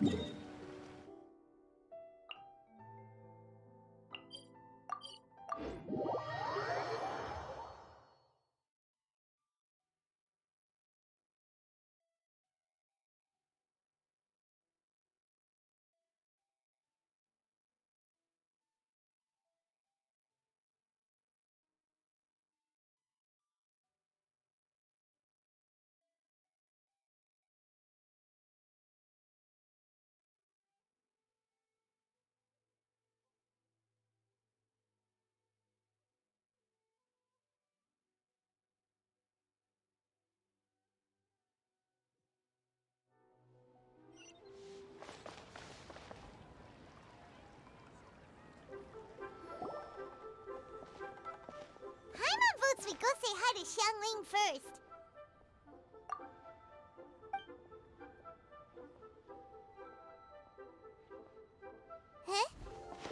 Paimon votes we go say hi to Xiangling first. Huh?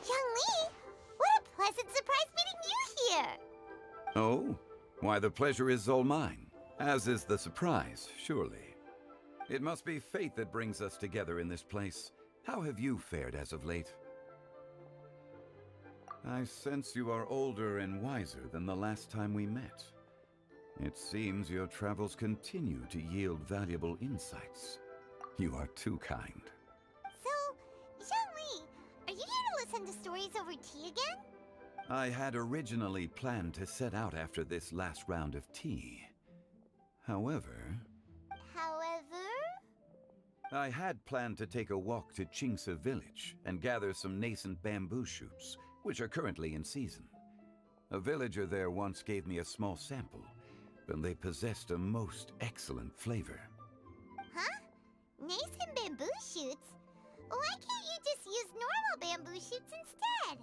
Xiangling? What a pleasant surprise meeting you here! Oh? Why, the pleasure is all mine. As is the surprise, surely. It must be fate that brings us together in this place. How have you fared as of late? I sense you are older and wiser than the last time we met. It seems your travels continue to yield valuable insights. You are too kind. So, Xiangling, are you here to listen to stories over tea again? I had originally planned to set out after this last round of tea. However, I had planned to take a walk to Qingce village and gather some nascent bamboo shoots, which are currently in season. A villager there once gave me a small sample, and they possessed a most excellent flavor. Huh? Nascent bamboo shoots? Why can't you just use normal bamboo shoots instead?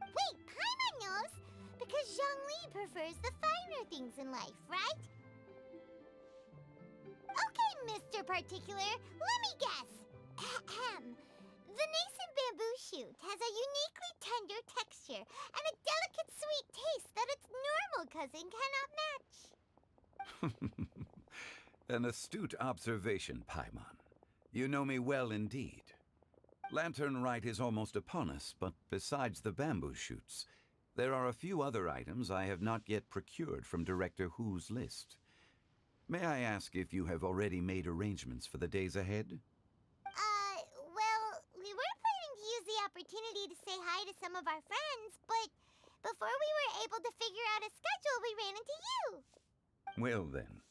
Wait, Paimon knows! Because Zhongli prefers the finer things in life, right? Okay, Mr. Particular, let me guess. Ahem. The nascent bamboo shoot has a uniquely tender texture and a delicate sweet taste that its normal cousin cannot match. An astute observation, Paimon. You know me well indeed. Lantern Rite is almost upon us, but besides the bamboo shoots, there are a few other items I have not yet procured from Director Hu's list. May I ask if you have already made arrangements for the days ahead? Well, we were planning to use the opportunity to say hi to some of our friends, but before we were able to figure out a schedule, we ran into you. Well then,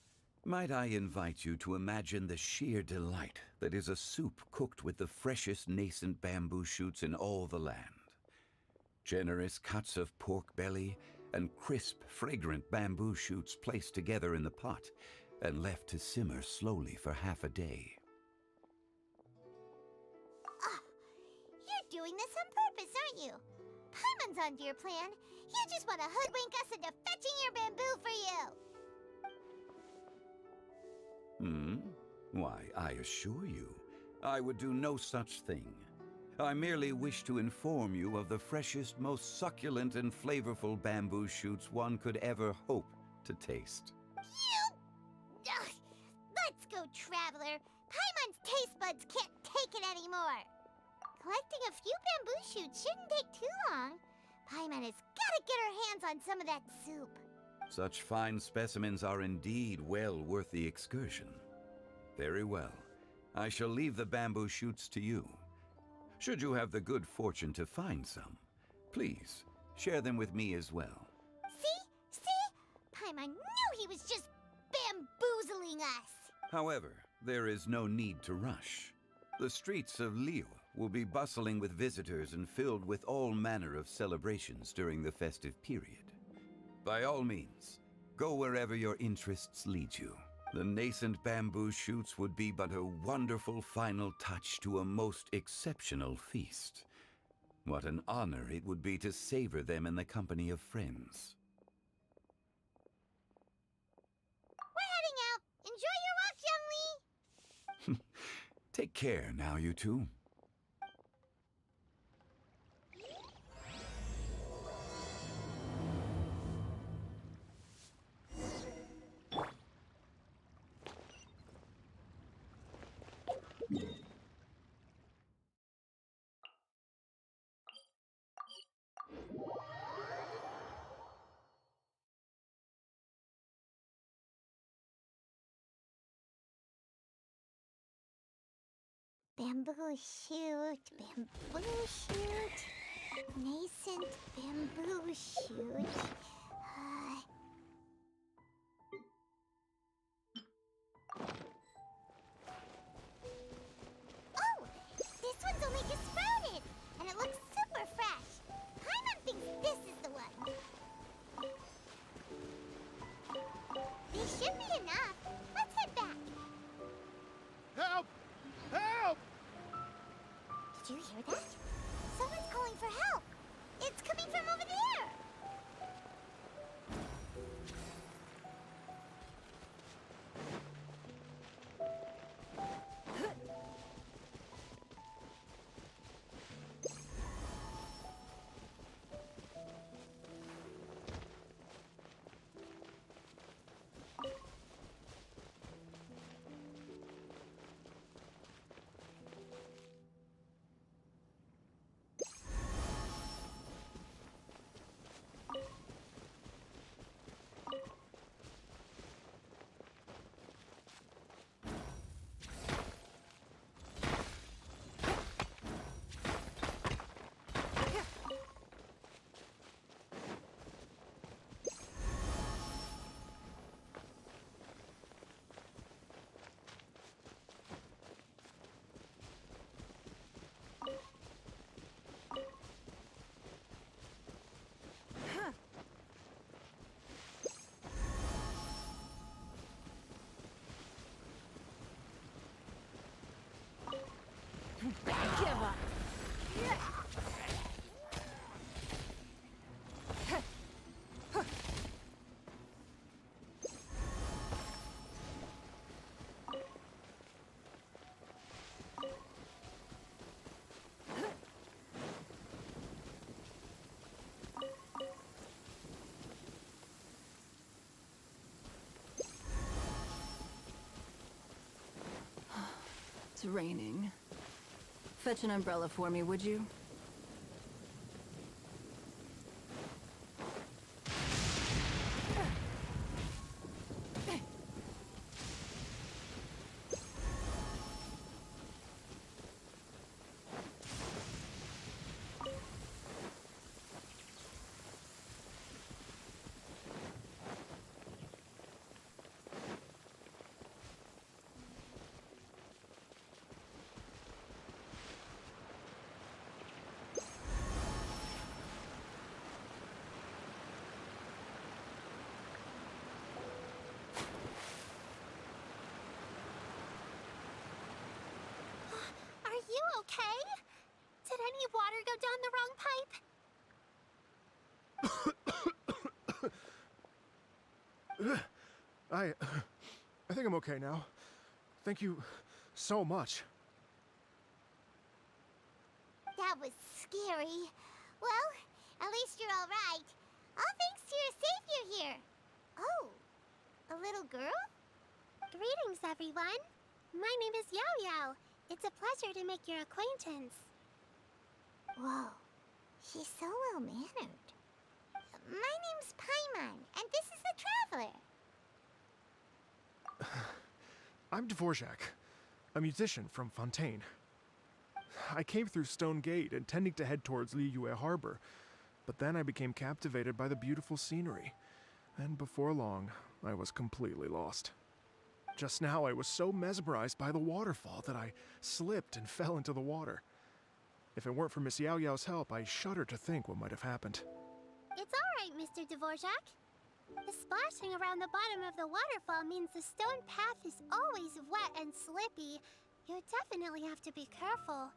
might I invite you to imagine the sheer delight that is a soup cooked with the freshest nascent bamboo shoots in all the land. Generous cuts of pork belly and crisp, fragrant bamboo shoots placed together in the pot and left to simmer slowly for half a day. You're doing this on purpose, aren't you? Paimon's onto your plan. You just want to hoodwink us into fetching your bamboo for you. Why, I assure you, I would do no such thing. I merely wish to inform you of the freshest, most succulent and flavorful bamboo shoots one could ever hope to taste. Let's go, Traveler. Paimon's taste buds can't take it anymore. Collecting a few bamboo shoots shouldn't take too long. Paimon has got to get her hands on some of that soup. Such fine specimens are indeed well worth the excursion. Very well. I shall leave the bamboo shoots to you. Should you have the good fortune to find some, please share them with me as well. See? Paimon knew he was just bamboozling us. However, there is no need to rush. The streets of Liyue will be bustling with visitors and filled with all manner of celebrations during the festive period. By all means, go wherever your interests lead you. The nascent bamboo shoots would be but a wonderful final touch to a most exceptional feast. What an honor it would be to savor them in the company of friends. We're heading out. Enjoy your walk, Youngly. Take care now, you two. Bamboo shoot, bamboo shoot. Nascent bamboo shoot. Oh! This one's only just sprouted! And it looks super fresh! Paimon thinks this is the one! These should be enough. Let's head back. Help! Help! Did you hear that? Someone's calling for help! It's coming from over there! Give up. It's raining. Fetch an umbrella for me, would you? Are you okay? Did any water go down the wrong pipe? I think I'm okay now. Thank you so much. That was scary. Well, at least you're all right. All thanks to your savior here. Oh, a little girl? Greetings, everyone. My name is Yao Yao. It's a pleasure to make your acquaintance. Whoa, she's so well-mannered. My name's Paimon, and this is the Traveler. I'm Dvorak, a musician from Fontaine. I came through Stone Gate intending to head towards Liyue Harbor, but then I became captivated by the beautiful scenery, and before long, I was completely lost. Just now, I was so mesmerized by the waterfall that I slipped and fell into the water. If it weren't for Miss Yao Yao's help, I shudder to think what might have happened. It's all right, Mr. Dvorak. The splashing around the bottom of the waterfall means the stone path is always wet and slippy. You definitely have to be careful.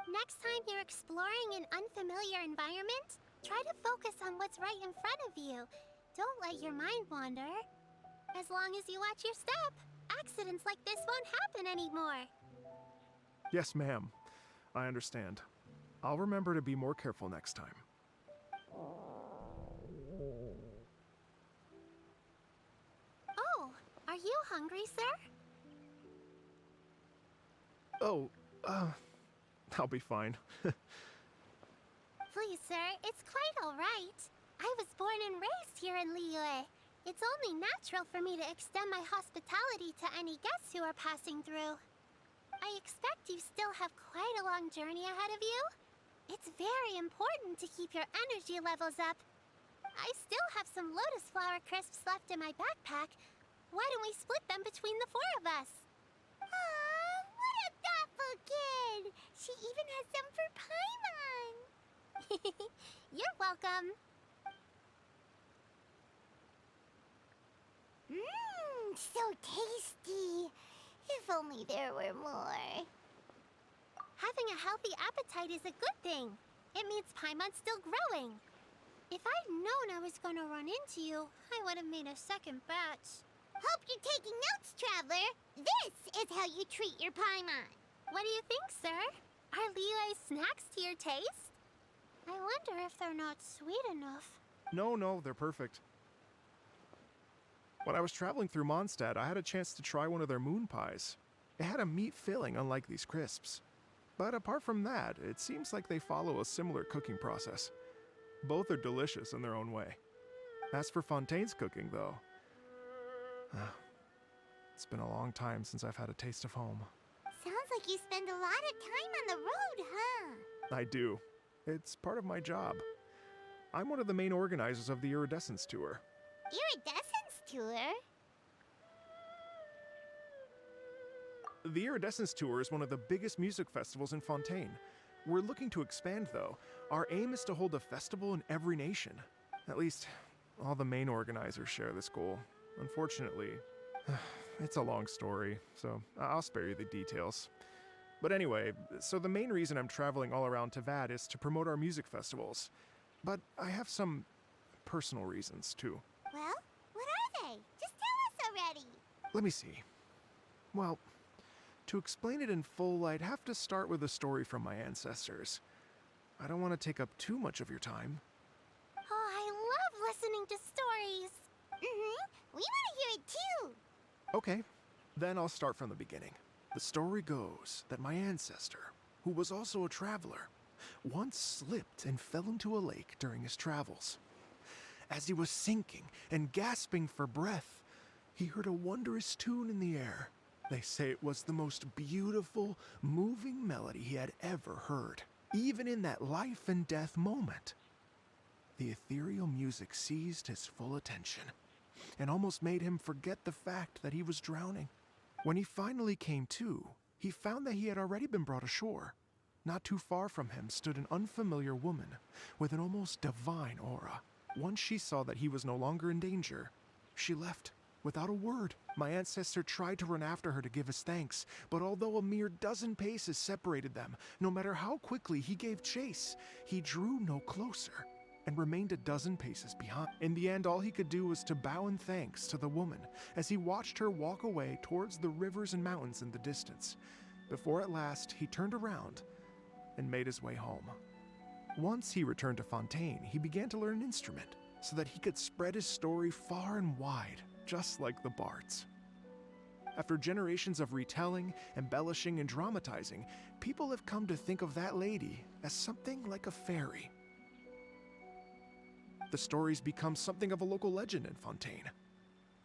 Next time you're exploring an unfamiliar environment, try to focus on what's right in front of you. Don't let your mind wander. As long as you watch your step, accidents like this won't happen anymore. Yes, ma'am. I understand. I'll remember to be more careful next time. Oh, are you hungry, sir? Oh, I'll be fine. Please, sir, it's quite all right. I was born and raised here in Liyue. It's only natural for me to extend my hospitality to any guests who are passing through. I expect you still have quite a long journey ahead of you. It's very important to keep your energy levels up. I still have some lotus flower crisps left in my backpack. Why don't we split them between the four of us? Aw, what a thoughtful kid! She even has some for Paimon! You're welcome. Mmm, so tasty. If only there were more. Having a healthy appetite is a good thing. It means Paimon's still growing. If I'd known I was gonna run into you, I would have made a second batch. Hope you're taking notes, Traveler. This is how you treat your Paimon. What do you think, sir? Are Liyue's snacks to your taste? I wonder if they're not sweet enough. No, they're perfect. When I was traveling through Mondstadt, I had a chance to try one of their moon pies. It had a meat filling, unlike these crisps. But apart from that, it seems like they follow a similar cooking process. Both are delicious in their own way. As for Fontaine's cooking, though, it's been a long time since I've had a taste of home. Sounds like you spend a lot of time on the road, huh? I do. It's part of my job. I'm one of the main organizers of the Iridescence Tour. Iridescence Tour? The Iridescence Tour is one of the biggest music festivals in Fontaine. We're looking to expand, though. Our aim is to hold a festival in every nation. At least, all the main organizers share this goal. Unfortunately, it's a long story, so I'll spare you the details. But anyway, so the main reason I'm traveling all around Tevad is to promote our music festivals. But I have some personal reasons, too. Well, what are they? Just tell us already. Let me see. Well, to explain it in full, I'd have to start with a story from my ancestors. I don't want to take up too much of your time. Oh, I love listening to stories. We want to hear it too. Okay, then I'll start from the beginning. The story goes that my ancestor, who was also a traveler, once slipped and fell into a lake during his travels. As he was sinking and gasping for breath, he heard a wondrous tune in the air. They say it was the most beautiful, moving melody he had ever heard, even in that life and death moment. The ethereal music seized his full attention and almost made him forget the fact that he was drowning. When he finally came to, he found that he had already been brought ashore. Not too far from him stood an unfamiliar woman with an almost divine aura. Once she saw that he was no longer in danger, she left without a word. My ancestor tried to run after her to give his thanks, but although a mere dozen paces separated them, no matter how quickly he gave chase, he drew no closer and remained a dozen paces behind. In the end, all he could do was to bow in thanks to the woman as he watched her walk away towards the rivers and mountains in the distance, before at last he turned around and made his way home. Once he returned to Fontaine, he began to learn an instrument so that he could spread his story far and wide, just like the bards. After generations of retelling, embellishing, and dramatizing, people have come to think of that lady as something like a fairy. The story's become something of a local legend in Fontaine.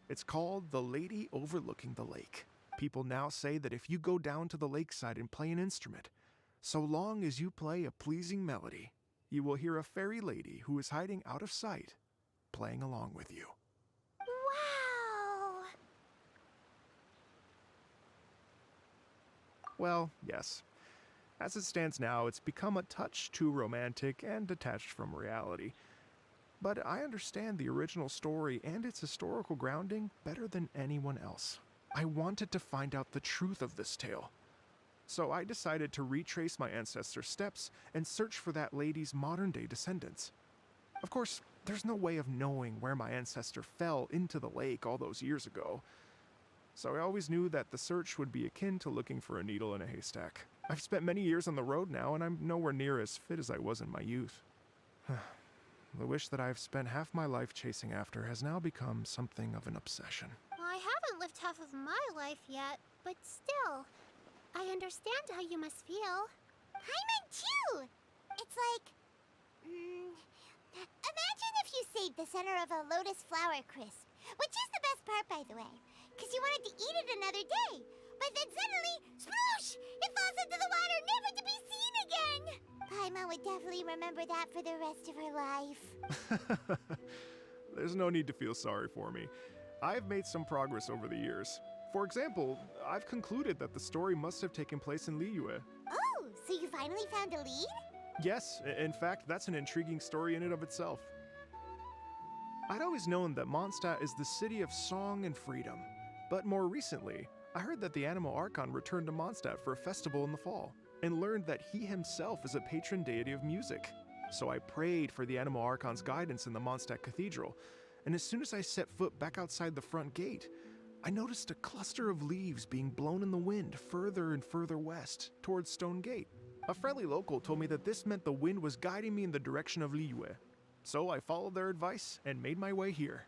It's called the Lady Overlooking the Lake. People now say that if you go down to the lakeside and play an instrument, so long as you play a pleasing melody, you will hear a fairy lady who is hiding out of sight, playing along with you. Wow! Well, yes. As it stands now, it's become a touch too romantic and detached from reality. But I understand the original story and its historical grounding better than anyone else. I wanted to find out the truth of this tale. So I decided to retrace my ancestors' steps and search for that lady's modern-day descendants. Of course, there's no way of knowing where my ancestor fell into the lake all those years ago. So I always knew that the search would be akin to looking for a needle in a haystack. I've spent many years on the road now, and I'm nowhere near as fit as I was in my youth. The wish that I've spent half my life chasing after has now become something of an obsession. Well, I haven't lived half of my life yet, but still, I understand how you must feel. Paimon too! It's like... imagine if you saved the center of a lotus flower crisp, which is the best part, by the way, because you wanted to eat it another day. but then suddenly, sploosh! It falls into the water, never to be seen again! Paimon would definitely remember that for the rest of her life. There's no need to feel sorry for me. I've made some progress over the years. For example, I've concluded that the story must have taken place in Liyue. Oh, so you finally found a lead? Yes, in fact, that's an intriguing story in and of itself. I'd always known that Mondstadt is the city of song and freedom, but more recently, I heard that the Animo Archon returned to Mondstadt for a festival in the fall, and learned that he himself is a patron deity of music. So I prayed for the Animo Archon's guidance in the Mondstadt Cathedral, and as soon as I set foot back outside the front gate, I noticed a cluster of leaves being blown in the wind further and further west, towards Stone Gate. A friendly local told me that this meant the wind was guiding me in the direction of Liyue. So I followed their advice and made my way here.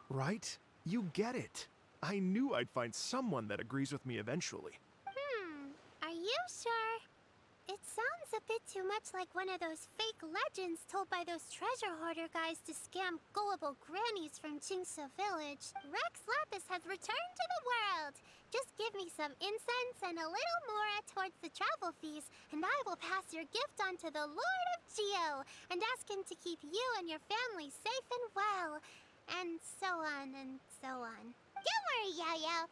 Right? You get it. I knew I'd find someone that agrees with me eventually. Are you sure? It sounds a bit too much like one of those fake legends told by those treasure hoarder guys to scam gullible grannies from Jingsa Village. Rex Lapis has returned to the world. Just give me some incense and a little mora towards the travel fees, and I will pass your gift on to the Lord of Geo and ask him to keep you and your family safe and well. And so on and so on. Don't worry, Yao Yao.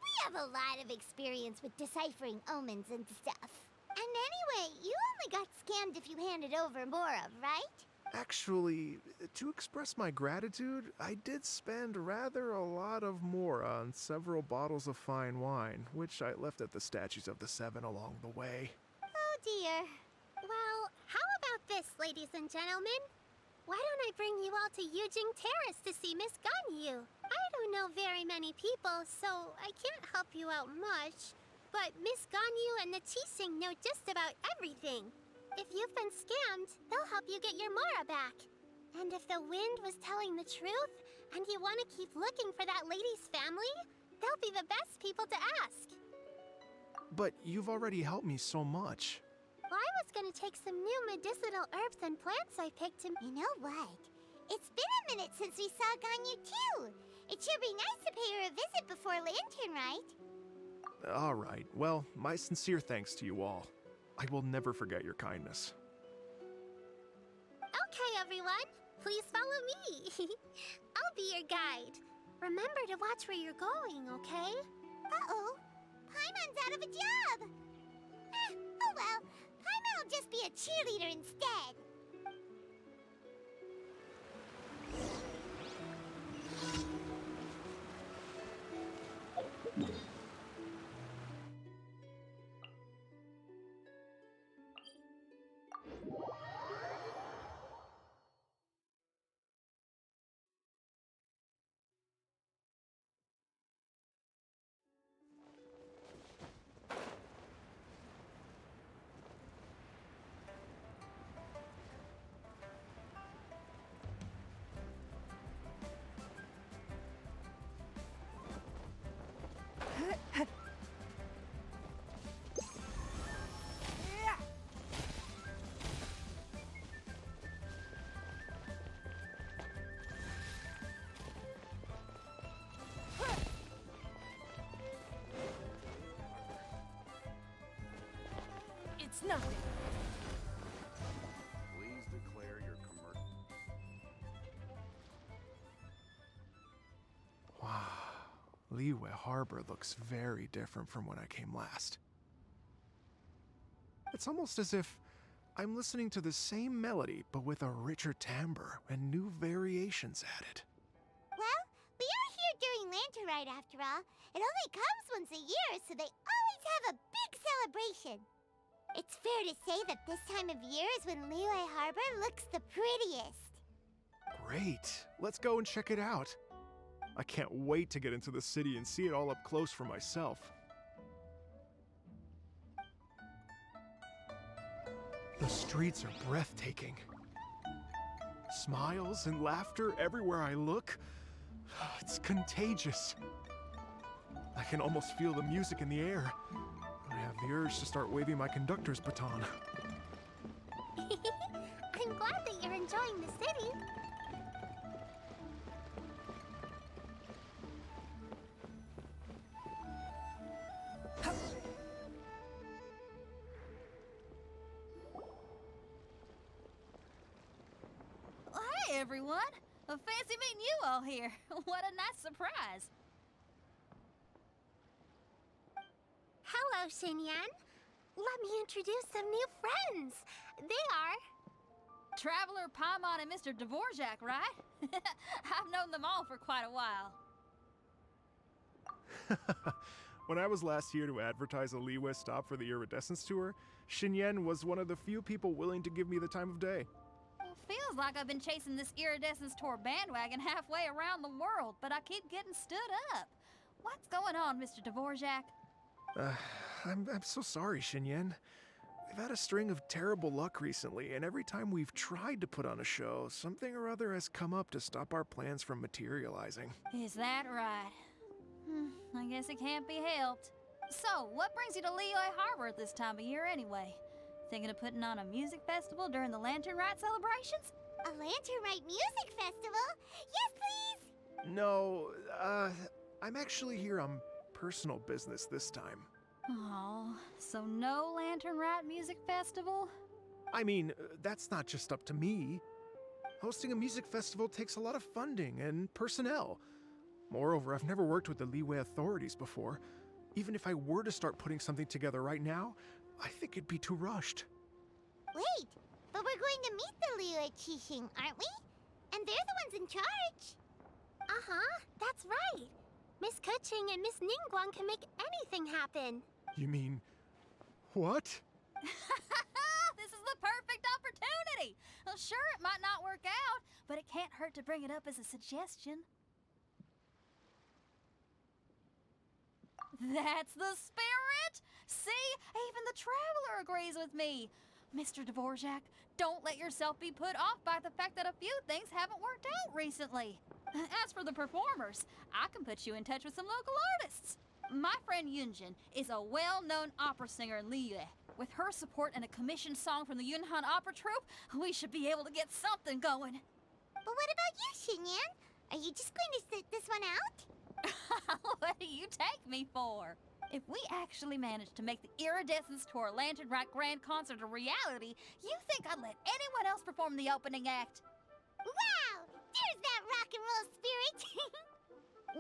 We have a lot of experience with deciphering omens and stuff. And anyway, you only got scammed if you handed over Mora, right? Actually, to express my gratitude, I did spend rather a lot of mora on several bottles of fine wine, which I left at the Statues of the Seven along the way. Oh dear. Well, how about this, ladies and gentlemen? Why don't I bring you all to Yujing Terrace to see Miss Ganyu? I don't know very many people, so I can't help you out much. But Miss Ganyu and the Qixing know just about everything. If you've been scammed, they'll help you get your Mora back. And if the wind was telling the truth, and you want to keep looking for that lady's family, they'll be the best people to ask. But you've already helped me so much. Well, I was gonna take some new medicinal herbs and plants I picked to... You know what? It's been a minute since we saw Ganyu too. It should be nice to pay her a visit before Lantern, right? All right. Well, my sincere thanks to you all. I will never forget your kindness. Okay, everyone. Please follow me. I'll be your guide. Remember to watch where you're going, okay? Uh-oh. Paimon's out of a job. Oh well. Paimon will just be a cheerleader instead. It's nothing. Please declare your commercial. Wow. Liyue Harbor looks very different from when I came last. It's almost as if I'm listening to the same melody, but with a richer timbre and new variations added. Well, we are here during Lantern after all. It only comes once a year, so they always have a big celebration. It's fair to say that this time of year is when Liyue Harbor looks the prettiest. Great. Let's go and check it out. I can't wait to get into the city and see it all up close for myself. The streets are breathtaking. Smiles and laughter everywhere I look. It's contagious. I can almost feel the music in the air. I have the urge to start waving my conductor's baton. I'm glad that you're enjoying the city. everyone. Fancy meeting you all here. What a nice surprise. Hello, Xinyan. Let me introduce some new friends. They are... Traveler, Paimon, and Mr. Dvorak, right? I've known them all for quite a while. When I was last here to advertise a Liyue stop for the Iridescence Tour, Xinyan was one of the few people willing to give me the time of day. Well, feels like I've been chasing this Iridescence Tour bandwagon halfway around the world, but I keep getting stood up. What's going on, Mr. Dvorak? I'm so sorry, Xinyan. We've had a string of terrible luck recently, and every time we've tried to put on a show, something or other has come up to stop our plans from materializing. Is that right? I guess it can't be helped. So, what brings you to Liyue Harbor at this time of year anyway? Thinking of putting on a music festival during the Lantern Rite celebrations? A Lantern Rite music festival? Yes, please! No, I'm actually here on personal business this time. Oh, so no Lantern Rite music festival? I mean, that's not just up to me. Hosting a music festival takes a lot of funding and personnel. Moreover, I've never worked with the Liyue authorities before. Even if I were to start putting something together right now, I think it'd be too rushed. Wait, but we're going to meet the Liyue Qixing, aren't we? And they're the ones in charge. Uh-huh, that's right. Miss Keqing and Miss Ningguang can make anything happen. You mean... what? This is the perfect opportunity! Well, sure, it might not work out, but it can't hurt to bring it up as a suggestion. That's the spirit! See? Even the Traveler agrees with me. Mr. Dvorak, don't let yourself be put off by the fact that a few things haven't worked out recently. As for the performers, I can put you in touch with some local artists. My friend Yunjin is a well-known opera singer in Liyue. With her support and a commissioned song from the Yunhan Opera Troupe, we should be able to get something going. But what about you, Xinyan? Are you just going to sit this one out? What do you take me for? If we actually manage to make the Iridescence Tour Lantern Rite Grand Concert a reality, you think I'd let anyone else perform the opening act? Wow! There's that rock and roll spirit!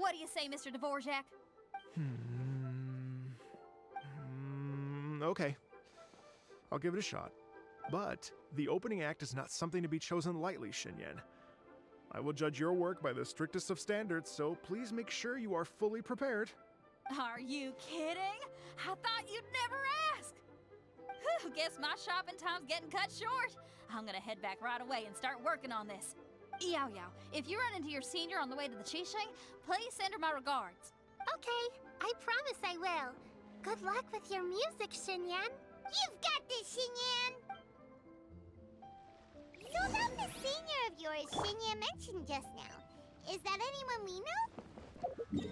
What do you say, Mr. Dvorak? Okay. I'll give it a shot. But the opening act is not something to be chosen lightly, Xinyan. I will judge your work by the strictest of standards, so please make sure you are fully prepared. Are you kidding? I thought you'd never ask. Whew, guess my shopping time's getting cut short. I'm gonna head back right away and start working on this. Yao Yao, if you run into your senior on the way to the Qixing, please send her my regards. Okay, I promise I will. Good luck with your music, Xinyan. You've got this, Xinyan! So about the senior of yours Xinyan mentioned just now, is that anyone we know?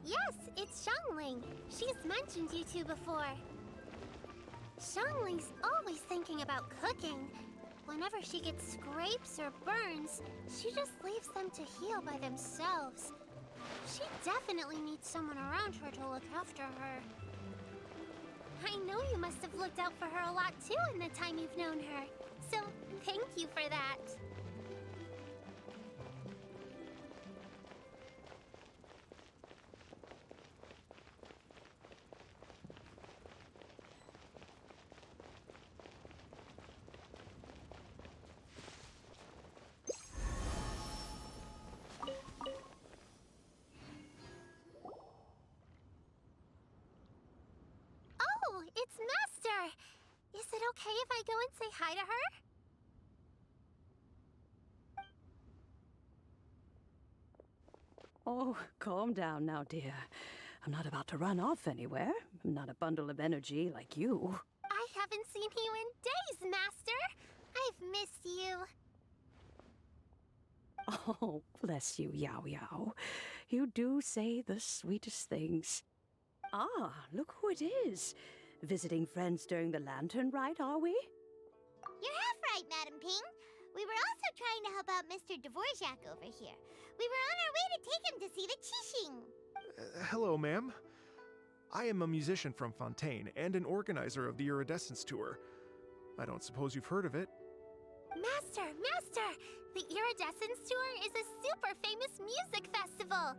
Yes, it's Xiangling. She's mentioned you two before. Xiangling's always thinking about cooking. Whenever she gets scrapes or burns, she just leaves them to heal by themselves. She definitely needs someone around her to look after her. I know you must have looked out for her a lot too in the time you've known her. So, thank you for that. Oh, it's Master! Is it okay if I go and say hi to her? Oh, calm down now, dear. I'm not about to run off anywhere. I'm not a bundle of energy like you. I haven't seen you in days, Master! I've missed you. Oh, bless you, Yao Yao. You do say the sweetest things. Ah, look who it is. Visiting friends during the Lantern Rite, are we? You're half right, Madam Ping. We were also trying to help out Mr. Dvorak over here. We were on our way to take him to see the Qixing. Hello, ma'am. I am a musician from Fontaine and an organizer of the Iridescence Tour. I don't suppose you've heard of it. Master! Master! The Iridescence Tour is a super famous music festival!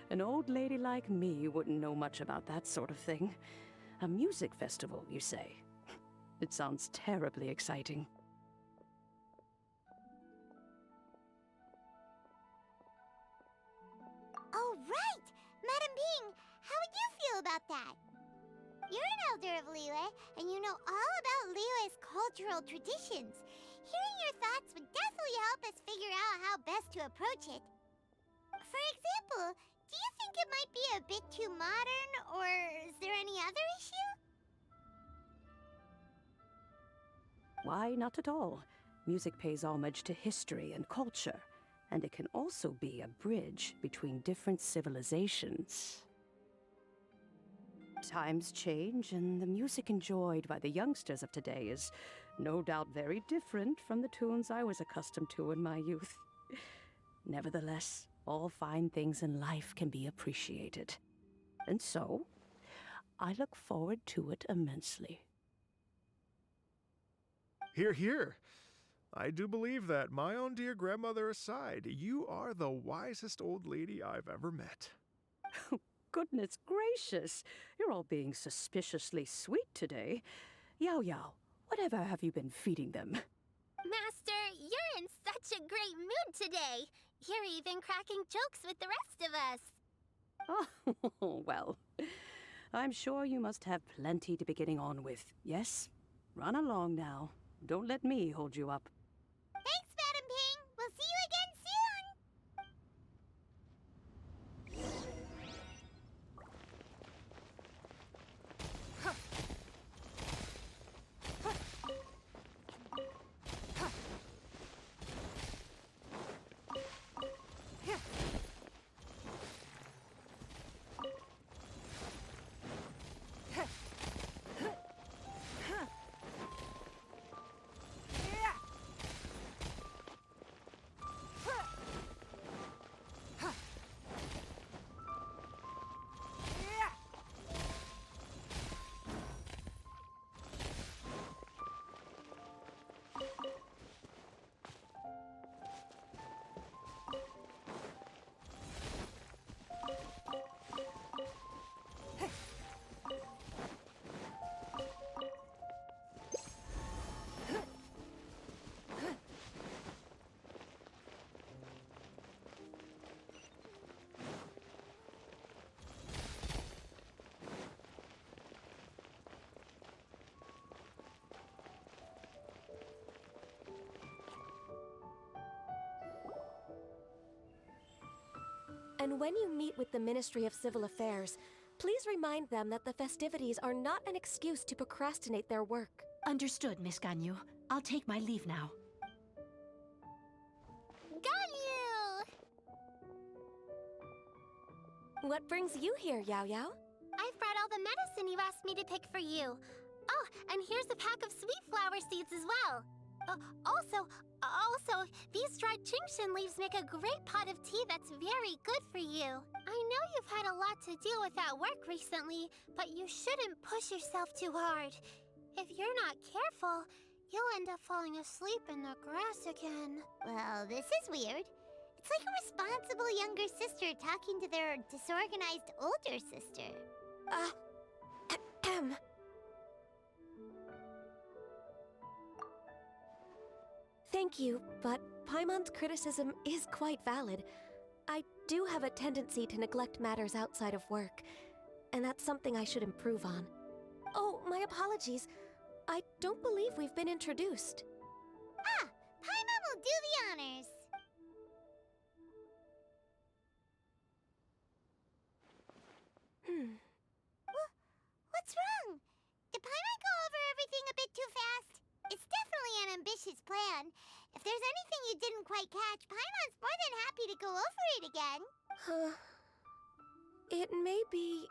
An old lady like me wouldn't know much about that sort of thing. A music festival, you say? It sounds terribly exciting. Oh, right! Madam Bing, how would you feel about that? You're an elder of Liyue, and you know all about Liyue's cultural traditions. Hearing your thoughts would definitely help us figure out how best to approach it. For example, do you think it might be a bit too modern, or is there any other issue? Why, not at all. Music pays homage to history and culture, and it can also be a bridge between different civilizations. Times change, and the music enjoyed by the youngsters of today is no doubt very different from the tunes I was accustomed to in my youth. Nevertheless, all fine things in life can be appreciated. And so, I look forward to it immensely. Hear, hear. I do believe that, my own dear grandmother aside, you are the wisest old lady I've ever met. Goodness gracious, you're all being suspiciously sweet today. Yao Yao, whatever have you been feeding them? Master, you're in such a great mood today! You're even cracking jokes with the rest of us! Oh, well, I'm sure you must have plenty to be getting on with, yes? Run along now. Don't let me hold you up. Thanks, Madam Ping! We'll see you again soon! And when you meet with the Ministry of Civil Affairs, please remind them that the festivities are not an excuse to procrastinate their work. Understood, Miss Ganyu. I'll take my leave now. Ganyu! What brings you here, Yao Yao? I've brought all the medicine you asked me to pick for you. Oh, and here's a pack of sweet flower seeds as well. Also, these dried Genshin leaves make a great pot of tea that's very good for you. I know you've had a lot to deal with at work recently, but you shouldn't push yourself too hard. If you're not careful, you'll end up falling asleep in the grass again. Well, this is weird. It's like a responsible younger sister talking to their disorganized older sister. Thank you, but Paimon's criticism is quite valid. I do have a tendency to neglect matters outside of work, and that's something I should improve on. Oh, my apologies. I don't believe we've been introduced. Ah, Paimon will do the honors. What's wrong? Did Paimon go over everything a bit too fast? It's definitely an ambitious plan. If there's anything you didn't quite catch, Paimon's more than happy to go over it again. It may be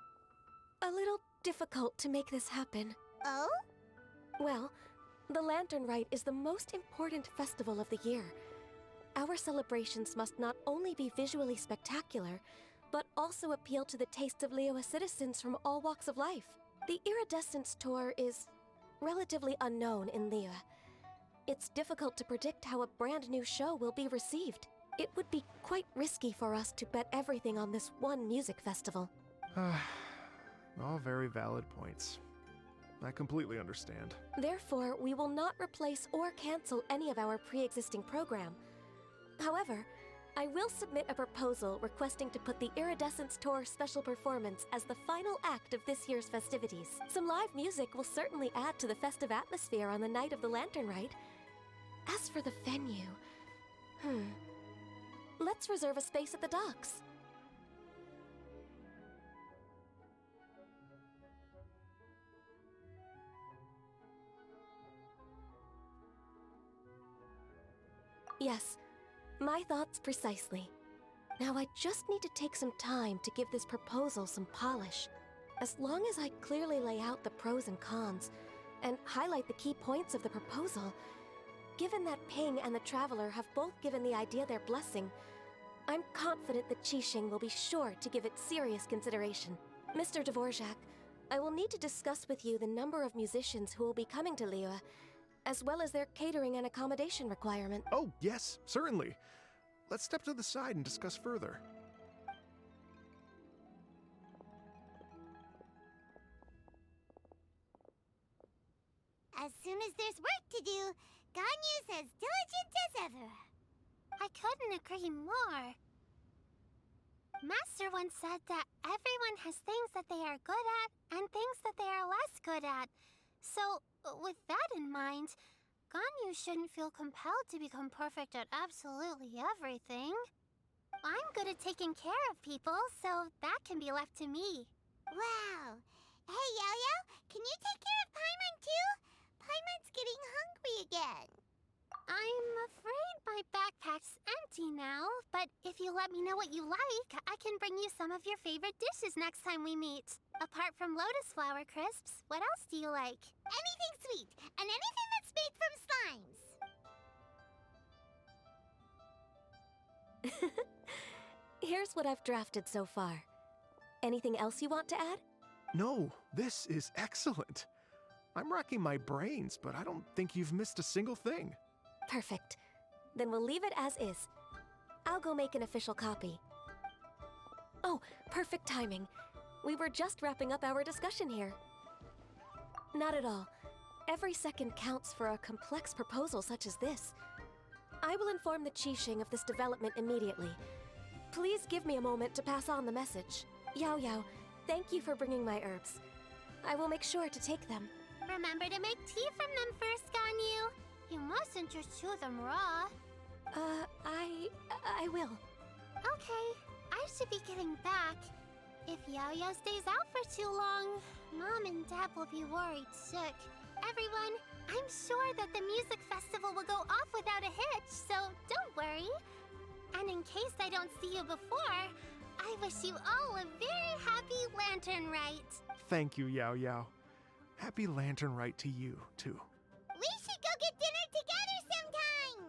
a little difficult to make this happen. Oh? Well, the Lantern Rite is the most important festival of the year. Our celebrations must not only be visually spectacular, but also appeal to the tastes of Liyue citizens from all walks of life. The Iridescence Tour is relatively unknown in Liyue. It's difficult to predict how a brand new show will be received. It would be quite risky for us to bet everything on this one music festival. All very valid points. I completely understand. Therefore, we will not replace or cancel any of our pre-existing program. However, I will submit a proposal requesting to put the Iridescence Tour special performance as the final act of this year's festivities. Some live music will certainly add to the festive atmosphere on the night of the Lantern Rite. As for the venue, let's reserve a space at the docks. Yes, my thoughts precisely. Now I just need to take some time to give this proposal some polish. As long as I clearly lay out the pros and cons, and highlight the key points of the proposal, given that Ping and the Traveler have both given the idea their blessing, I'm confident that Qixing will be sure to give it serious consideration. Mr. Dvorak, I will need to discuss with you the number of musicians who will be coming to Liyue, as well as their catering and accommodation requirement. Oh, yes, certainly. Let's step to the side and discuss further. As soon as there's work to do, Ganyu's as diligent as ever. I couldn't agree more. Master once said that everyone has things that they are good at and things that they are less good at. So, with that in mind, Ganyu shouldn't feel compelled to become perfect at absolutely everything. I'm good at taking care of people, so that can be left to me. Wow. Hey, Yo-Yo, can you take care of Paimon too? Paimon's getting hungry again. I'm afraid my backpack's empty now, but if you let me know what you like, I can bring you some of your favorite dishes next time we meet. Apart from lotus flower crisps, what else do you like? Anything sweet, and anything that's made from slimes. Here's what I've drafted so far. Anything else you want to add? No, this is excellent. I'm racking my brains, but I don't think you've missed a single thing. Perfect. Then we'll leave it as is. I'll go make an official copy. Oh, perfect timing. We were just wrapping up our discussion here. Not at all. Every second counts for a complex proposal such as this. I will inform the Qixing of this development immediately. Please give me a moment to pass on the message. Yao Yao, thank you for bringing my herbs. I will make sure to take them. Remember to make tea from them first, Ganyu. You mustn't just chew them raw. I will. Okay, I should be getting back. If Yao-Yao stays out for too long, Mom and Dad will be worried sick. Everyone, I'm sure that the music festival will go off without a hitch, so don't worry. And in case I don't see you before, I wish you all a very happy Lantern Rite. Thank you, Yao Yao. Happy Lantern Rite to you, too. We should go get dinner together sometime!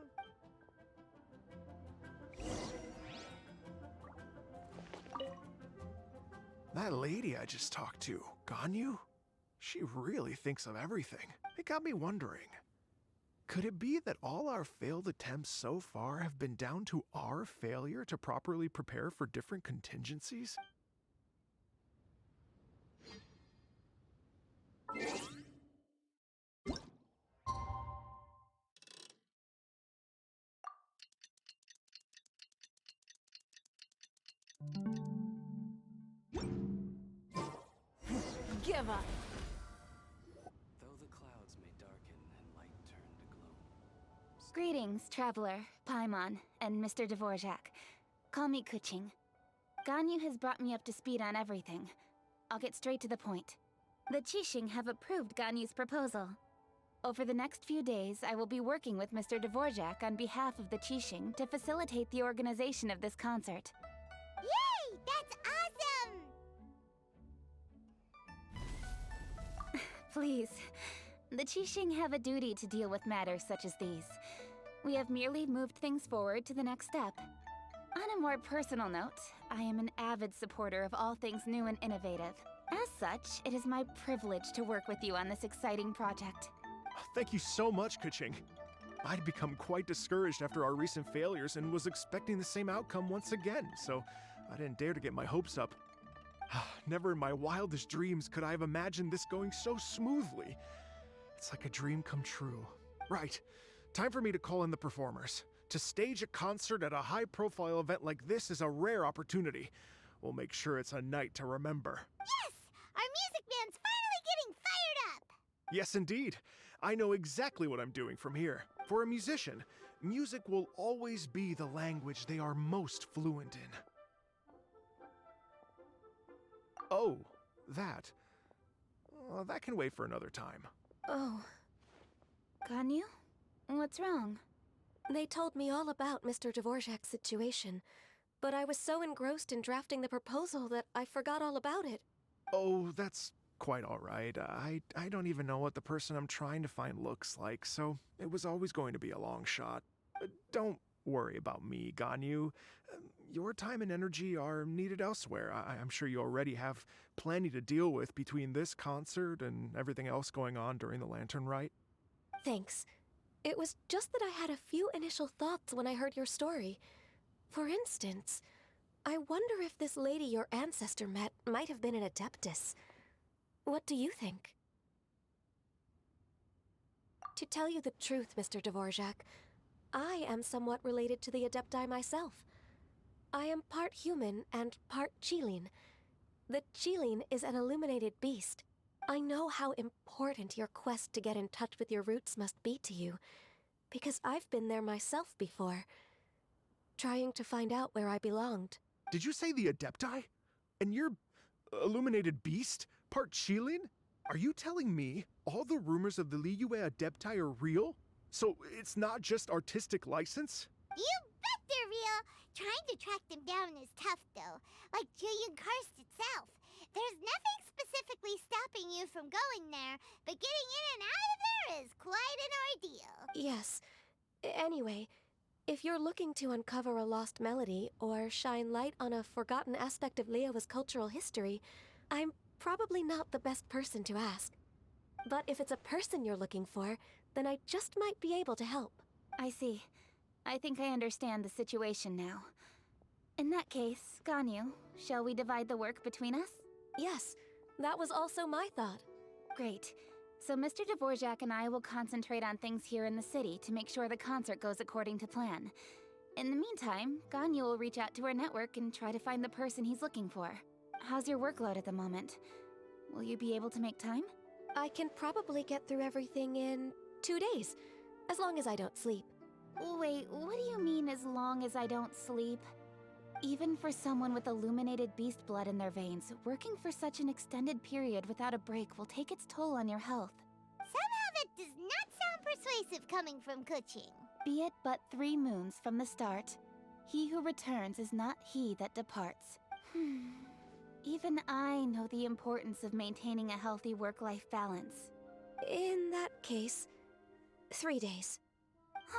That lady I just talked to, Ganyu? She really thinks of everything. It got me wondering. Could it be that all our failed attempts so far have been down to our failure to properly prepare for different contingencies? Give up. Though the clouds may darken and light turn to gloom. Greetings, Traveler, Paimon, and Mr. Dvorak. Call me Kuching. Ganyu has brought me up to speed on everything. I'll get straight to the point. The Qixing have approved Ganyu's proposal. Over the next few days, I will be working with Mr. Dvorak on behalf of the Qixing to facilitate the organization of this concert. Yay! That's awesome! Please. The Qixing have a duty to deal with matters such as these. We have merely moved things forward to the next step. On a more personal note, I am an avid supporter of all things new and innovative. As such, it is my privilege to work with you on this exciting project. Thank you so much, Kuching. I'd become quite discouraged after our recent failures and was expecting the same outcome once again, so I didn't dare to get my hopes up. Never in my wildest dreams could I have imagined this going so smoothly. It's like a dream come true. Right, time for me to call in the performers. To stage a concert at a high-profile event like this is a rare opportunity. We'll make sure it's a night to remember. Yes! Our music band's finally getting fired up! Yes, indeed. I know exactly what I'm doing from here. For a musician, music will always be the language they are most fluent in. Oh, that. That can wait for another time. Oh. Ganyu? What's wrong? They told me all about Mr. Dvorak's situation, but I was so engrossed in drafting the proposal that I forgot all about it. Oh, that's quite all right. I don't even know what the person I'm trying to find looks like, so it was always going to be a long shot. Don't worry about me, Ganyu. Your time and energy are needed elsewhere. I'm sure you already have plenty to deal with between this concert and everything else going on during the Lantern Rite. Thanks. It was just that I had a few initial thoughts when I heard your story. For instance, I wonder if this lady your ancestor met might have been an Adeptus. What do you think? To tell you the truth, Mr. Dvorak, I am somewhat related to the Adepti myself. I am part human and part Qilin. The Qilin is an illuminated beast. I know how important your quest to get in touch with your roots must be to you, because I've been there myself before, trying to find out where I belonged. Did you say the Adepti? And you're illuminated beast? Part Qilin? Are you telling me all the rumors of the Liyue Adepti are real? So it's not just artistic license? You bet they're real! Trying to track them down is tough, though. Like Julian Karst itself. There's nothing specifically stopping you from going there, but getting in and out of there is quite an ordeal. Yes. Anyway, if you're looking to uncover a lost melody or shine light on a forgotten aspect of Liyue's cultural history, I'm probably not the best person to ask. But if it's a person you're looking for, then I just might be able to help. I see. I think I understand the situation now. In that case, Ganyu, shall we divide the work between us? Yes, that was also my thought. Great. So Mr. Dvorak and I will concentrate on things here in the city to make sure the concert goes according to plan. In the meantime, Ganyu will reach out to our network and try to find the person he's looking for. How's your workload at the moment? Will you be able to make time? I can probably get through everything in 2 days, as long as I don't sleep. Wait, what do you mean as long as I don't sleep? Even for someone with illuminated beast blood in their veins, working for such an extended period without a break will take its toll on your health. Somehow that does not sound persuasive coming from Kuching. Be it but 3 moons from the start, he who returns is not he that departs. Even I know the importance of maintaining a healthy work-life balance. In that case, 3 days.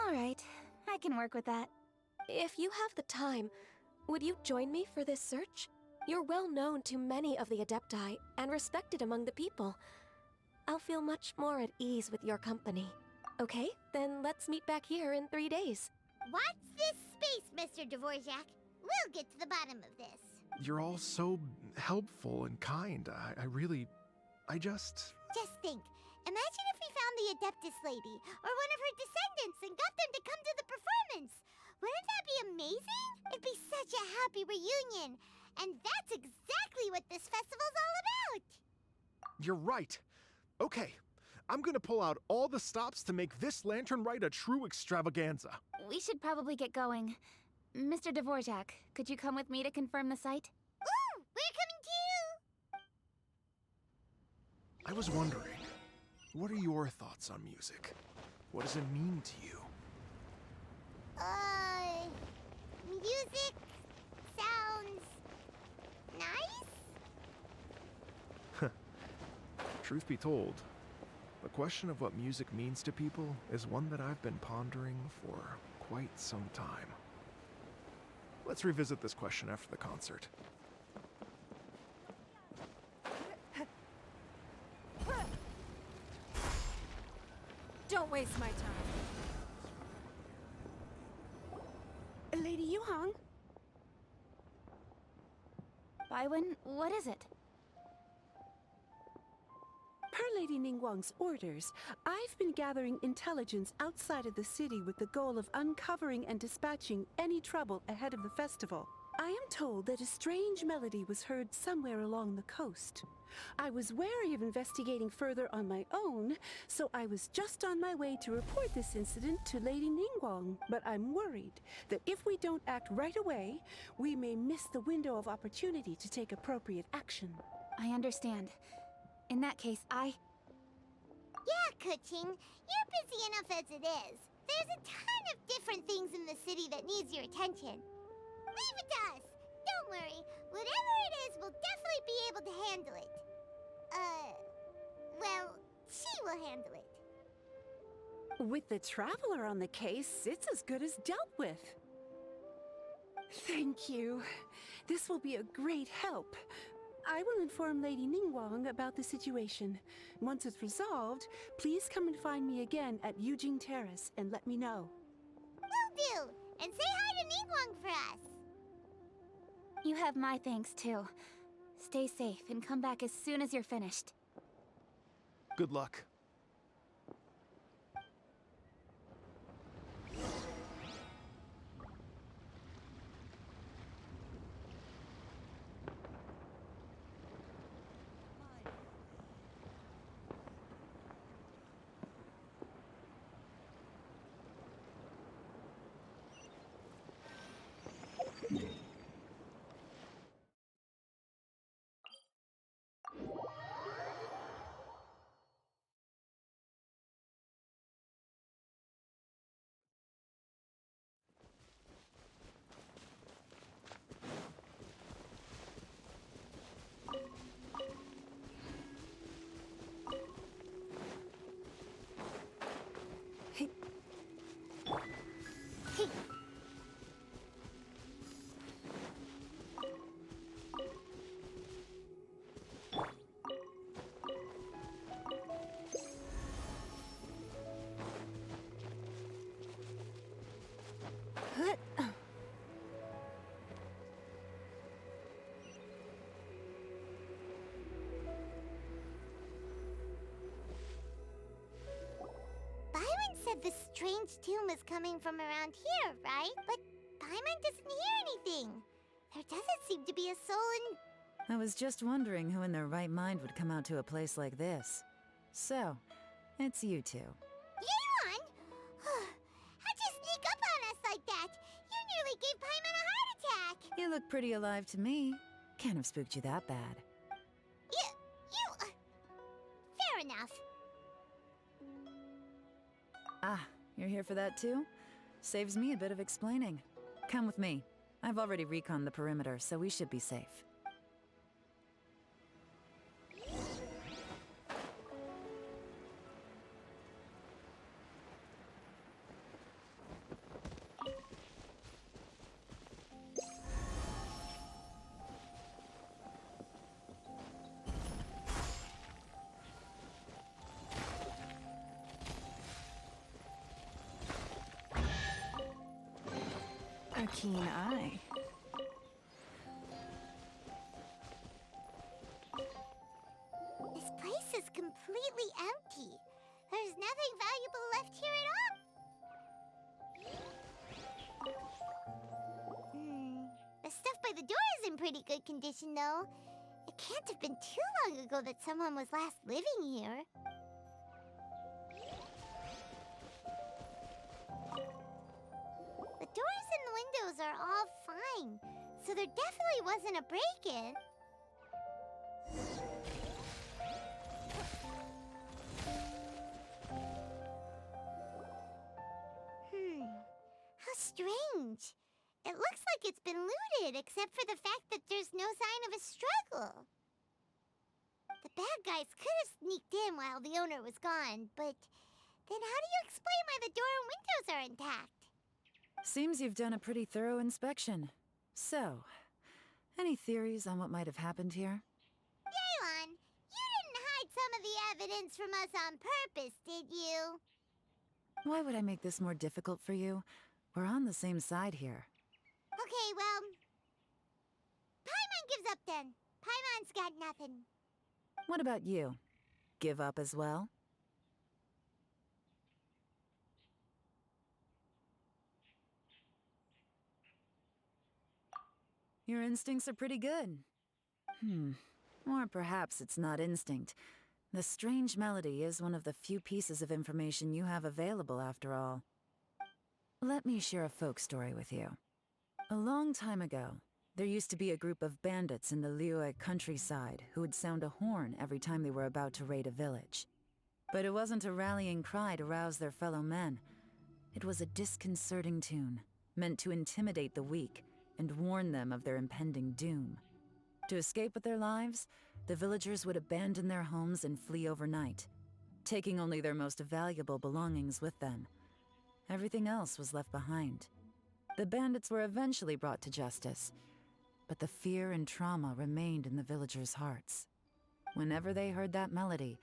All right, I can work with that. If you have the time, would you join me for this search? You're well known to many of the Adepti and respected among the people. I'll feel much more at ease with your company. Okay, then let's meet back here in 3 days. Watch this space, Mr. Dvorak. We'll get to the bottom of this. You're all so helpful and kind. I just... Just think. Imagine if we found the Adeptus lady, or one of her descendants, and got them to come to the performance. Wouldn't that be amazing? It'd be such a happy reunion. And that's exactly what this festival's all about. You're right. Okay, I'm gonna pull out all the stops to make this Lantern Rite a true extravaganza. We should probably get going. Mr. Dvorak, could you come with me to confirm the site? Ooh, we're coming too! I was wondering, what are your thoughts on music? What does it mean to you? Music sounds nice? Truth be told, the question of what music means to people is one that I've been pondering for quite some time. Let's revisit this question after the concert. waste my time. Lady Yuhong? Baiwen, what is it? Per Lady Ningguang's orders, I've been gathering intelligence outside of the city with the goal of uncovering and dispatching any trouble ahead of the festival. I am told that a strange melody was heard somewhere along the coast. I was wary of investigating further on my own, so I was just on my way to report this incident to Lady Ningguang. But I'm worried that if we don't act right away, we may miss the window of opportunity to take appropriate action. I understand. In that case, Yeah, Kuching, you're busy enough as it is. There's a ton of different things in the city that needs your attention. Leave it to us. Don't worry. Whatever it is, we'll definitely be able to handle it. Well, she will handle it. With the Traveler on the case, it's as good as dealt with. Thank you. This will be a great help. I will inform Lady Ningguang about the situation. Once it's resolved, please come and find me again at Yujing Terrace and let me know. Will do. And say hi to Ningguang for us. you have my thanks too. Stay safe and come back as soon as you're finished. Good luck. Said the strange tomb is coming from around here, right? But Paimon doesn't hear anything. There doesn't seem to be a soul in... I was just wondering who in their right mind would come out to a place like this. So, it's you two. Yeon! How'd you sneak up on us like that? You nearly gave Paimon a heart attack! You look pretty alive to me. Can't have spooked you that bad. Fair enough. Ah, you're here for that too? Saves me a bit of explaining. Come with me. I've already reconned the perimeter, so we should be safe. A keen eye. This place is completely empty. There's nothing valuable left here at all. The stuff by the door is in pretty good condition, though. It can't have been too long ago that someone was last living here. The doors and the windows are all fine, so there definitely wasn't a break-in. How strange. It looks like it's been looted, except for the fact that there's no sign of a struggle. The bad guys could have sneaked in while the owner was gone, but then how do you explain why the door and windows are intact? Seems you've done a pretty thorough inspection. So, any theories on what might have happened here? Yeon, you didn't hide some of the evidence from us on purpose, did you? Why would I make this more difficult for you? We're on the same side here. Okay, well... Paimon gives up then. Paimon's got nothing. What about you? Give up as well? Your instincts are pretty good. Or perhaps it's not instinct. The strange melody is one of the few pieces of information you have available, after all. Let me share a folk story with you. A long time ago, there used to be a group of bandits in the Liyue countryside who would sound a horn every time they were about to raid a village. But it wasn't a rallying cry to rouse their fellow men. It was a disconcerting tune, meant to intimidate the weak and warn them of their impending doom. To escape with their lives, the villagers would abandon their homes and flee overnight, taking only their most valuable belongings with them. Everything else was left behind. The bandits were eventually brought to justice, but the fear and trauma remained in the villagers' hearts. Whenever they heard that melody,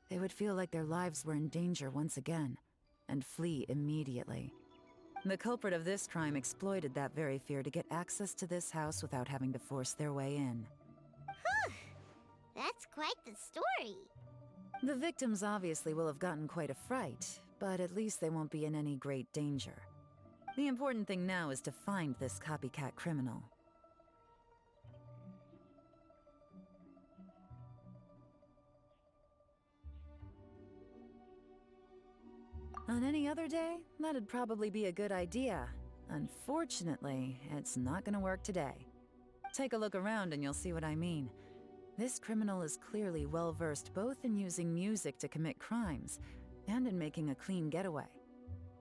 they would feel like their lives were in danger once again, and flee immediately. The culprit of this crime exploited that very fear to get access to this house without having to force their way in. Whew! That's quite the story. The victims obviously will have gotten quite a fright, but at least they won't be in any great danger. The important thing now is to find this copycat criminal. On any other day, that'd probably be a good idea. Unfortunately, it's not gonna work today. Take a look around and you'll see what I mean. This criminal is clearly well-versed both in using music to commit crimes and in making a clean getaway.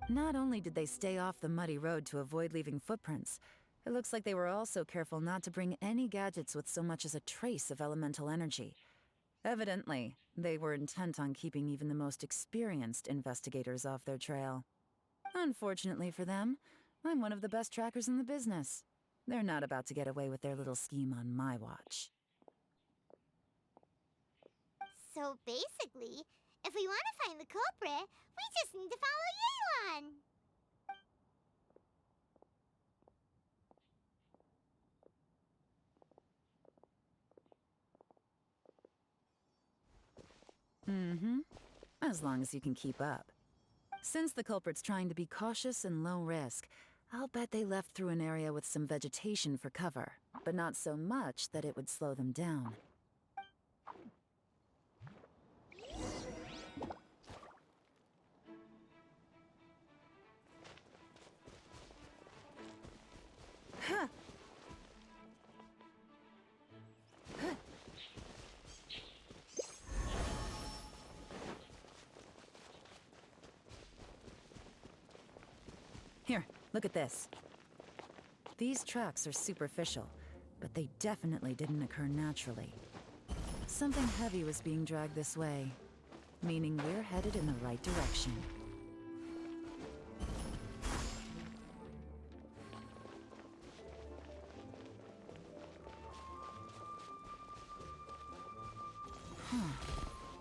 Not only did they stay off the muddy road to avoid leaving footprints, it looks like they were also careful not to bring any gadgets with so much as a trace of elemental energy. Evidently, they were intent on keeping even the most experienced investigators off their trail. Unfortunately for them, I'm one of the best trackers in the business. They're not about to get away with their little scheme on my watch. So basically, if we want to find the culprit, we just need to follow Yelan. As long as you can keep up. Since the culprit's trying to be cautious and low risk, I'll bet they left through an area with some vegetation for cover, but not so much that it would slow them down. Huh! Here, look at this. These tracks are superficial, but they definitely didn't occur naturally. Something heavy was being dragged this way, meaning we're headed in the right direction.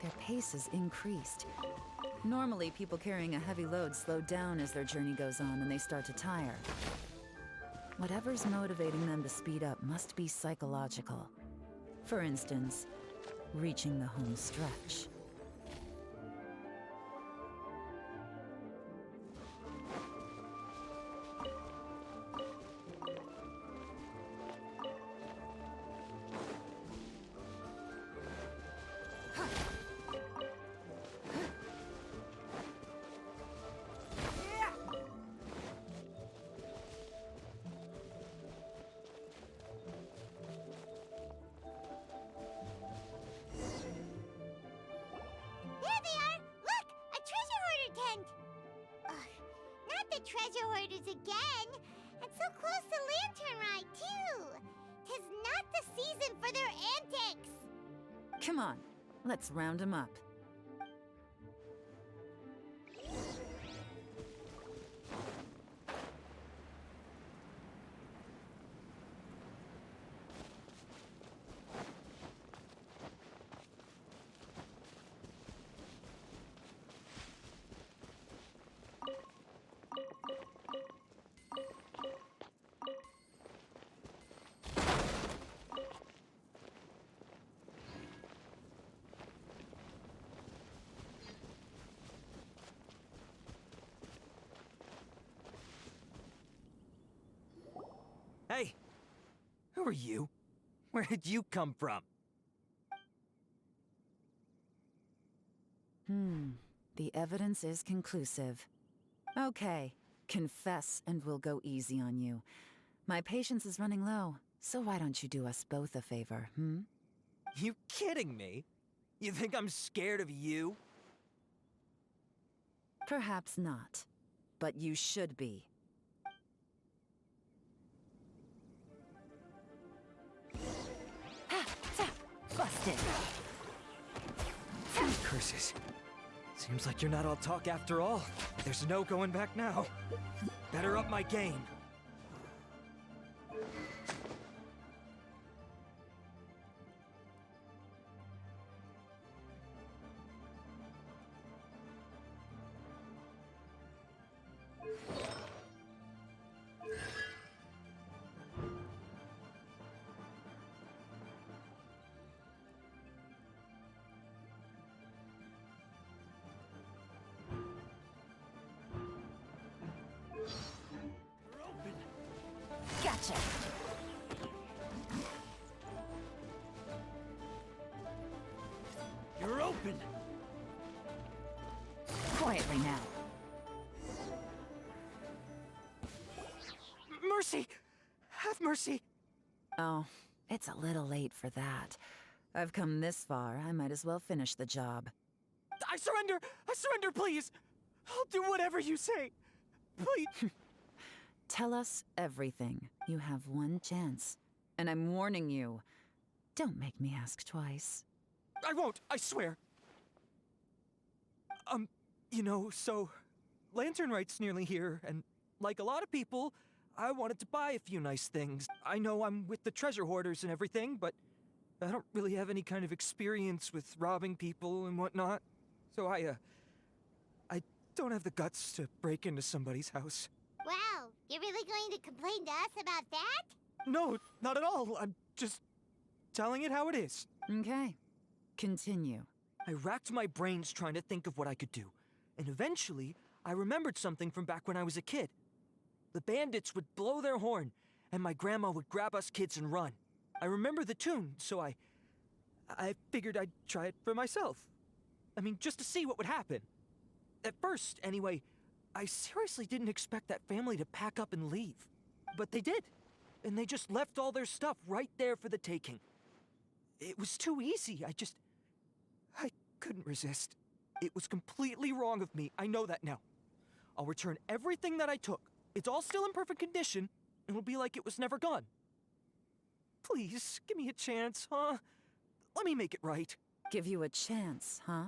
Their pace has increased. Normally, people carrying a heavy load slow down as their journey goes on and they start to tire. Whatever's motivating them to speed up must be psychological. For instance, reaching the home stretch. Treasure hoarders again! And so close to Lantern Ride, too! 'Tis not the season for their antics! Come on, let's round them up. Who are you? Where did you come from? The evidence is conclusive. Okay, confess and we'll go easy on you. My patience is running low, so why don't you do us both a favor, You kidding me? You think I'm scared of you? Perhaps not, but you should be. Busted! Curses. Seems like you're not all talk after all. There's no going back now. Better up my game. Gotcha. You're open! Quietly now. Mercy! Have mercy! Oh, it's a little late for that. I've come this far, I might as well finish the job. I surrender! I surrender, please! I'll do whatever you say! Please! Tell us everything. You have one chance. And I'm warning you. Don't make me ask twice. I won't, I swear! You know, so... Lantern Right's nearly here, and like a lot of people, I wanted to buy a few nice things. I know I'm with the treasure hoarders and everything, but I don't really have any kind of experience with robbing people and whatnot. So I don't have the guts to break into somebody's house. Wow, you're really going to complain to us about that? No, not at all. I'm just telling it how it is. Okay. Continue. I racked my brains trying to think of what I could do. And eventually, I remembered something from back when I was a kid. The bandits would blow their horn, and my grandma would grab us kids and run. I remember the tune, so I figured I'd try it for myself. I mean, just to see what would happen. At first, anyway, I seriously didn't expect that family to pack up and leave. But they did. And they just left all their stuff right there for the taking. It was too easy. I couldn't resist. It was completely wrong of me. I know that now. I'll return everything that I took. It's all still in perfect condition. It'll be like it was never gone. Please, give me a chance, huh? Let me make it right. Give you a chance, huh?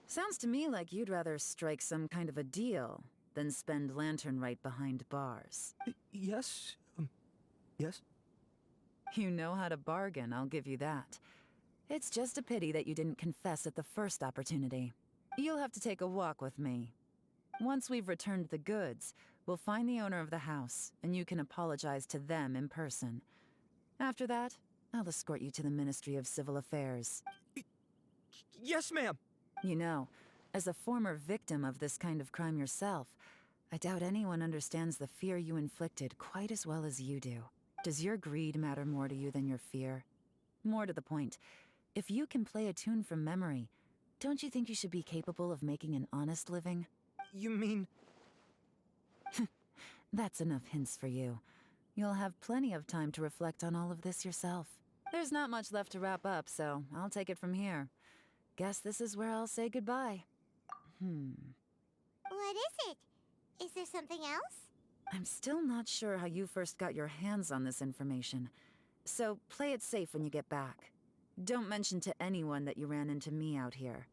Sounds to me like you'd rather strike some kind of a deal than spend Lantern Right behind bars. Yes? Yes? You know how to bargain, I'll give you that. It's just a pity that you didn't confess at the first opportunity. You'll have to take a walk with me. Once we've returned the goods, we'll find the owner of the house, and you can apologize to them in person. After that, I'll escort you to the Ministry of Civil Affairs. Yes, ma'am! You know, as a former victim of this kind of crime yourself, I doubt anyone understands the fear you inflicted quite as well as you do. Does your greed matter more to you than your fear? More to the point, if you can play a tune from memory, don't you think you should be capable of making an honest living? You mean... That's enough hints for you. You'll have plenty of time to reflect on all of this yourself. There's not much left to wrap up, so I'll take it from here. Guess this is where I'll say goodbye. What is it? Is there something else? I'm still not sure how you first got your hands on this information, so play it safe when you get back. Don't mention to anyone that you ran into me out here.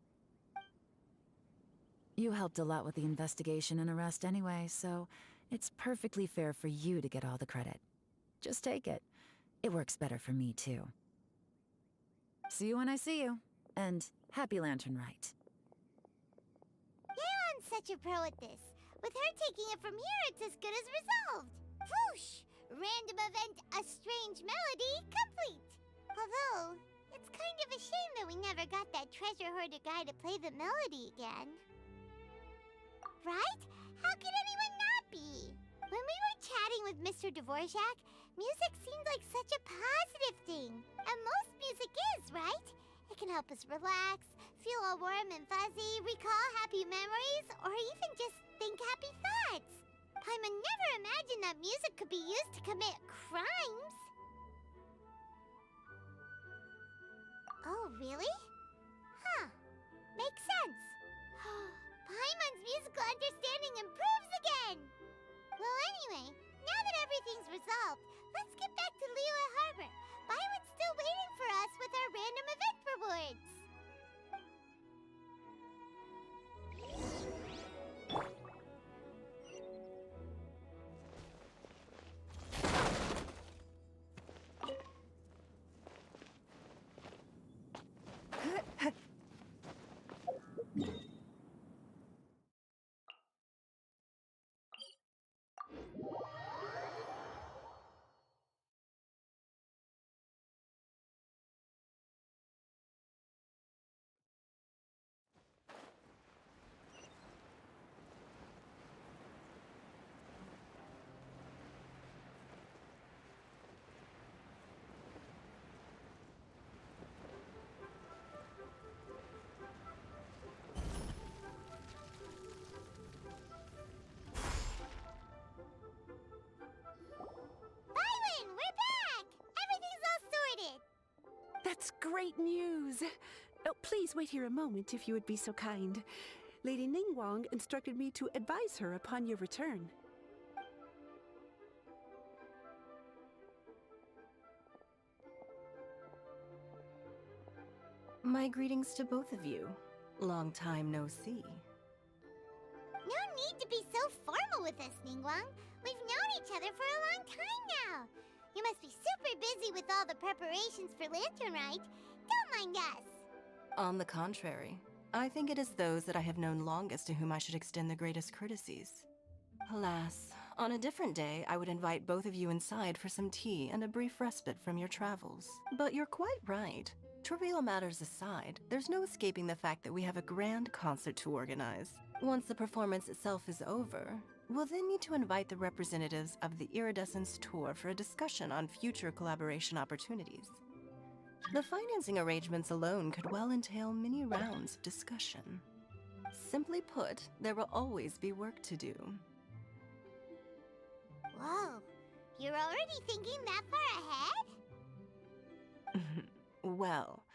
You helped a lot with the investigation and arrest anyway, so it's perfectly fair for you to get all the credit. Just take it. It works better for me, too. See you when I see you, and happy Lantern Right. Yeon's such a pro at this. With her taking it from here, it's as good as resolved. Whoosh! Random event, a strange melody, complete. Although, it's kind of a shame that we never got that treasure hoarder guy to play the melody again. Right? How could anyone not be? When we were chatting with Mr. Dvorak, Music seems like such a positive thing. And most music is, right? It can help us relax, feel all warm and fuzzy, recall happy memories, or even just think happy thoughts. Paimon never imagined that music could be used to commit crimes. Oh, really? Huh. Makes sense. Paimon's musical understanding improves again! Well, anyway, now that everything's resolved, let's get back to Liyue Harbor. Byron's still waiting for us with our random event rewards. Byron, we're back! Everything's all sorted. That's great news! Oh, please wait here a moment if you would be so kind. Lady Ningguang instructed me to advise her upon your return. My greetings to both of you. Long time no see. No need to be so formal with us, Ningguang. We've known each other for a long time now. You must be super busy with all the preparations for Lantern Rite. Don't mind us. On the contrary, I think it is those that I have known longest to whom I should extend the greatest courtesies. Alas, on a different day, I would invite both of you inside for some tea and a brief respite from your travels. But you're quite right. Trivial matters aside, there's no escaping the fact that we have a grand concert to organize. Once the performance itself is over, we'll then need to invite the representatives of the Iridescence Tour for a discussion on future collaboration opportunities. The financing arrangements alone could well entail many rounds of discussion. Simply put, there will always be work to do. Whoa, you're already thinking that far ahead? Well,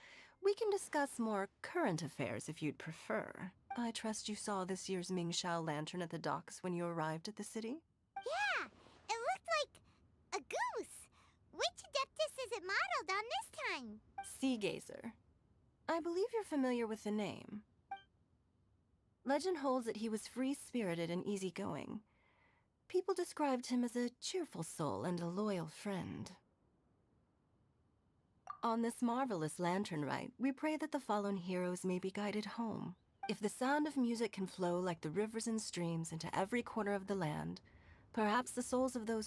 we can discuss more current affairs if you'd prefer. I trust you saw this year's Mingxiao lantern at the docks when you arrived at the city? Yeah, it looked like a goose. Which Adeptus is it modeled on this time? Sea Gazer. I believe you're familiar with the name. Legend holds that he was free-spirited and easygoing. People described him as a cheerful soul and a loyal friend. On this marvelous lantern rite, we pray that the fallen heroes may be guided home. If the sound of music can flow like the rivers and streams into every corner of the land, perhaps the souls of those who